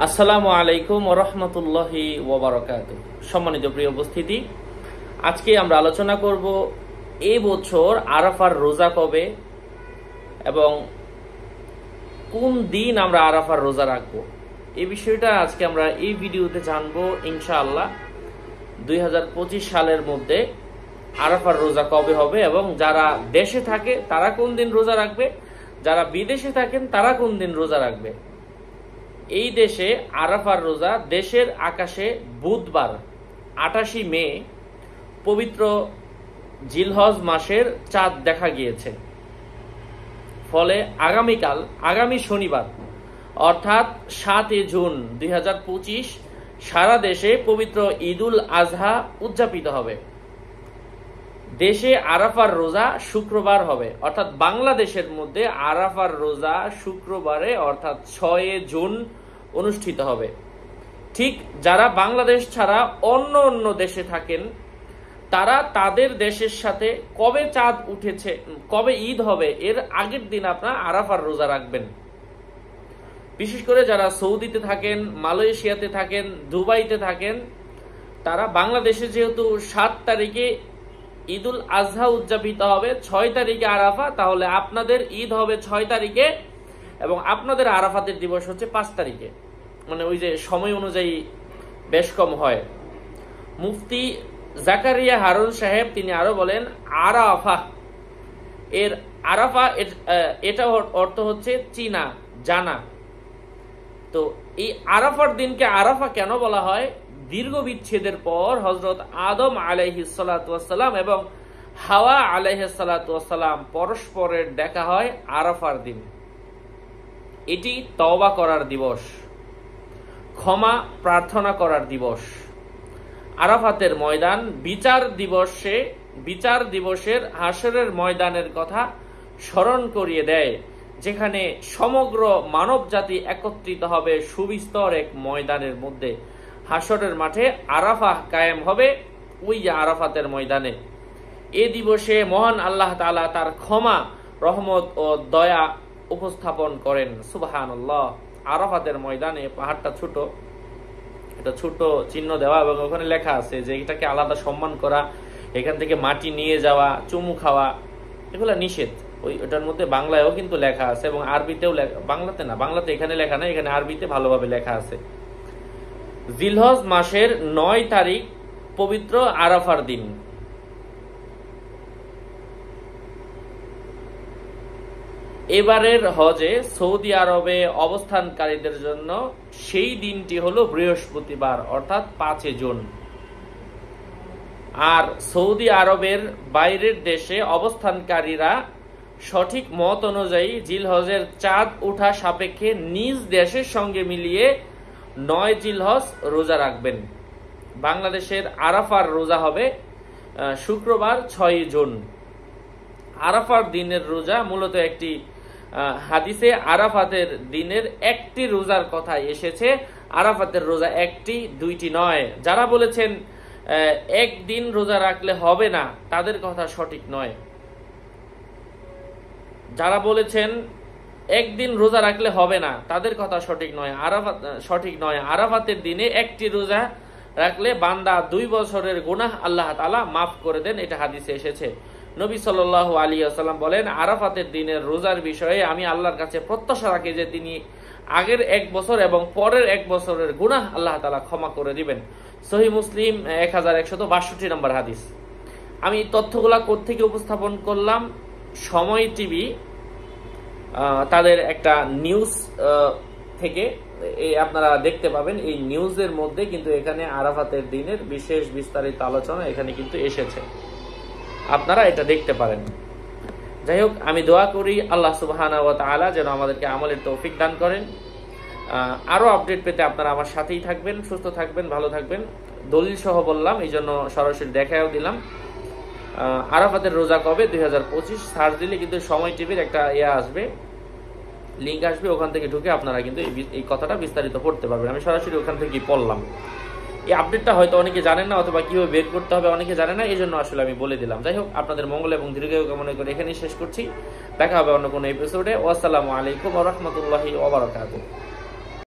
আসসালামু আলাইকুম ওয়া রাহমাতুল্লাহি ওয়া বারাকাতুহু। সম্মানিত প্রিয় উপস্থিতি, আজকে আমরা আলোচনা করব এই বছর আরাফার রোজা কবে এবং কোন দিন আমরা আরাফার রোজা রাখব। এই বিষয়টা আজকে আমরা এই ভিডিওতে জানবো ইনশাআল্লাহ। 2025 সালের মধ্যে আরাফার রোজা কবে হবে এবং যারা দেশে থাকে তারা কোন দিন রোজা রাখবে, যারা বিদেশে থাকেন তারা কোন দিন রোজা রাখবে। এই দেশে আরাফার রোজা দেশের আকাশে বুধবার 28 মে পবিত্র জিলহজ মাসের চাঁদ দেখা গিয়েছে। ফলে আগামী শনিবার অর্থাৎ 7 জুন 2025 সারা দেশে পবিত্র ঈদুল আজহা উদযাপিত হবে। দেশে আরাফার রোজা শুক্রবার হবে, অর্থাৎ বাংলাদেশের মধ্যে আরাফার রোজা শুক্রবারে অর্থাৎ 6 জুন অনুষ্ঠিত হবে। ঠিক যারা বাংলাদেশ ছাড়া অন্য দেশে থাকেন তারা তাদের দেশের সাথে কবে চাঁদ উঠেছে, কবে ঈদ হবে এর আগের দিন আপনারা আরাফার রোজা রাখবেন। বিশেষ করে যারা সৌদিতে থাকেন, মালয়েশিয়াতে থাকেন, দুবাইতে থাকেন, তারা বাংলাদেশে যেহেতু 7 তারিখে ঈদুল আজহা উদযাপিত হবে, 6 তারিখে আরাফা, তাহলে আপনাদের ঈদ হবে 6 তারিখে এবং আপনাদের আরাফাতের দিবস হচ্ছে 5 তারিখে। মানে ওই যে সময় অনুযায়ী বেশ কম হয়। মুফতি জাকারিয়া হারুন সাহেব তিনি আরো বলেন আরাফা এর আরাফা এটা অর্থ হচ্ছে চিনা, জানা। তো এই আরাফার দিনকে আরাফা কেন বলা হয়? দীর্ঘ বিচ্ছেদের পর হযরত আদম আলাইহিস সালাতু ওয়াস সালাম এবং হাওয়া আলাইহিস সালাতু ওয়াস সালাম পরস্পরের দেখা হয় আরাফার দিন। এটি তওবা করার দিবস, ক্ষমা প্রার্থনা করার দিবস। আরাফাতের ময়দান বিচার দিবসের হাসরের ময়দানের কথা স্মরণ করিয়ে দেয়, যেখানে সমগ্র মানব জাতি একত্রিত হবে সুবিস্তর এক ময়দানের মধ্যে। হাসরের মাঠে আরাফা কায়েম হবে ওই আরাফাতের ময়দানে। এ দিবসে মহান আল্লাহ তাআলা তার ক্ষমা, রহমত ও দয়া উপস্থাপন করেন। সুবহানাল্লাহ। আরাফাতের ময়দানে পাহাড়টা ছোট, এটা ছোট চিহ্ন দেওয়া এবং ওখানে লেখা আছে যে এটাকে আলাদা সম্মান করা, এখান থেকে মাটি নিয়ে যাওয়া, চুমু খাওয়া, এগুলো নিষেধ। ওটার মধ্যে বাংলায়ও কিন্তু লেখা আছে এবং আরবিতেও বাংলাতে এখানে লেখা নাই, এখানে আরবিতে ভালোভাবে লেখা আছে। জিলহজ মাসের 9 তারিখ পবিত্র আরাফার দিন। এবারের হজে সৌদি আরবে অবস্থানকারীদের জন্য সেই দিনটি হলো বৃহস্পতিবার অর্থাৎ 5 জুন। আর সৌদি আরবের বাইরের দেশে অবস্থানকারীরা সঠিক মত অনুযায়ী জিলহজের চাঁদ ওঠা সাপেক্ষে নিজ দেশের সঙ্গে মিলিয়ে 9 জিলহজ রোজা রাখবেন। বাংলাদেশের আরাফার রোজা হবে শুক্রবার 6 জুন। আরাফার দিনের রোজা মূলত একটি হাদিসে আরাফাতের দিনের একটি রোজার কথা এসেছে। আরাফাতের রোজা একটি, দুইটি নয়। যারা বলেছেন একদিন রোজা রাখলে হবে না তাদের কথা সঠিক নয়। যারা বলেছেন একদিন রোজা রাখলে হবে না তাদের কথা সঠিক নয়। আরাফাতের দিনে একটি রোজা রাখলে বান্দা 2 বছরের গুনাহ আল্লাহ তাআলা মাফ করে দেন, এটা হাদিসে এসেছে। নবী সাল্লাল্লাহু আলাইহি ওয়াসাল্লাম বলেন, আরাফাতের দিনের রোজার বিষয়ে আমি আল্লাহর কাছে প্রত্যাশা রাখি যে তিনি আগের 1 বছর এবং পরের 1 বছরের গুনাহ আল্লাহ তাআলা ক্ষমা করে দিবেন। সহিহ মুসলিম 1162 নম্বর হাদিস। আমি তথ্যগুলা কোত্থেকে উপস্থাপন করলাম? সময় টিভি তাদের একটা নিউজ থেকে আপনারা দেখতে পাবেন। এই নিউজের মধ্যে কিন্তু এখানে আরাফাতের দিনের বিশেষ বিস্তারিত আলোচনা এখানে কিন্তু এসেছে, আপনারা এটা দেখতে পারেন। যাই হোক, আমি দোয়া করি আল্লাহ সুবহানাহু ওয়া তাআলা যেন আমাদেরকে আমলের তৌফিক দান করেন। আরো আপডেট পেতে আপনারা আমার সাথেই থাকবেন, সুস্থ থাকবেন, ভালো থাকবেন। দলিল সহ বললাম, এই জন্য সরাসরি দেখাও দিলাম। আরাফাতের রোজা কবে 2025 সার্চ দিলে কিন্তু সময় টিভির একটা আসবে, লিঙ্ক আসবে, ওখান থেকে ঢুকে আপনারা কিন্তু এই কথাটা বিস্তারিত পড়তে পারবেন। আমি সরাসরি ওখান থেকেই পড়লাম। এই আপডেটটা হয়তো অনেকে জানেন না, অথবা কিভাবে বের করতে হবে অনেকে জানে না, এই জন্য আসলে আমি বলে দিলাম। যাই হোক, আপনাদের মঙ্গল এবং দীর্ঘায়ু কামনা করে এখানেই শেষ করছি। দেখা হবে অন্য কোনো এপিসোডে। আসসালামু আলাইকুম ওয়া রাহমাতুল্লাহি ওয়া বারাকাতুহু।